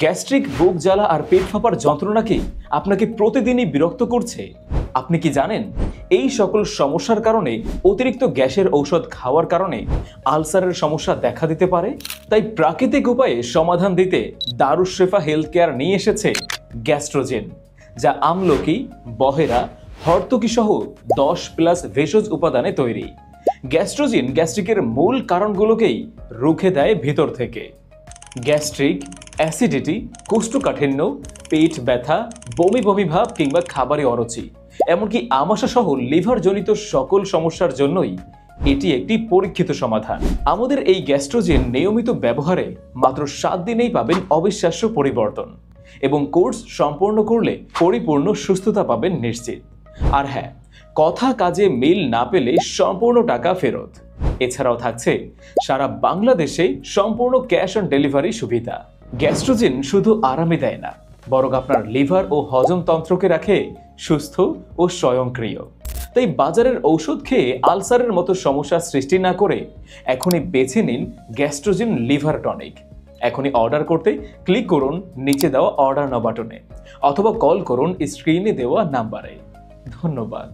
Gastric, বুক জ্বালা আর পেট ফাঁপার যন্ত্রণা কি আপনাকে প্রতিদিনই বিরক্ত করছে? আপনি কি জানেন এই সকল সমস্যার কারণে অতিরিক্ত গ্যাসের ঔষধ খাওয়ার কারণে আলসারের সমস্যা দেখা দিতে পারে? তাই প্রাকৃতিক উপায়ে সমাধান দিতে দারুস শেফা হেলথ কেয়ার নিয়ে এসেছে গ্যাস্ট্রোজেন, যা আমলকি, বহেরা, হর্তকি সহ 10+ ভেষজ উপাদানে তৈরি। গ্যাস্ট্রোজেন গ্যাস্ট্রিকের মূল কারণগুলোকেই রুখে দেয় ভিতর থেকে। গ্যাস্ট্রিক, অ্যাসিডিটি, কোষ্ঠকাঠিন্য, পেট ব্যথা, বমি বমি ভাব কিংবা খাবারে অরুচি, এমনকি আমাশা সহ লিভারজনিত সকল সমস্যার জন্যই এটি একটি পরীক্ষিত সমাধান। আমাদের এই গ্যাস্ট্রোজেন নিয়মিত ব্যবহারে মাত্র 7 দিনেই পাবেন অবিশ্বাস্য পরিবর্তন, এবং কোর্স সম্পূর্ণ করলে পরিপূর্ণ সুস্থতা পাবেন নিশ্চিত। আর হ্যাঁ, কথা কাজে মিল না পেলে সম্পূর্ণ টাকা ফেরত। এছাড়াও থাকছে সারা বাংলাদেশে সম্পূর্ণ ক্যাশ অন ডেলিভারি সুবিধা। গ্যাস্ট্রোজেন শুধু আরামই দেয় না, বরং আপনার লিভার ও হজমতন্ত্রকে রাখে সুস্থ ও স্বয়ংক্রিয়। তাই বাজারের ঔষধ খেয়ে আলসারের মতো সমস্যা সৃষ্টি না করে এখনই বেছে নিন গ্যাস্ট্রোজেন লিভার টনিক। এখনই অর্ডার করতে ক্লিক করুন নিচে দেওয়া অর্ডার নাও বাটনে, অথবা কল করুন স্ক্রিনে দেওয়া নাম্বারে। ধন্যবাদ।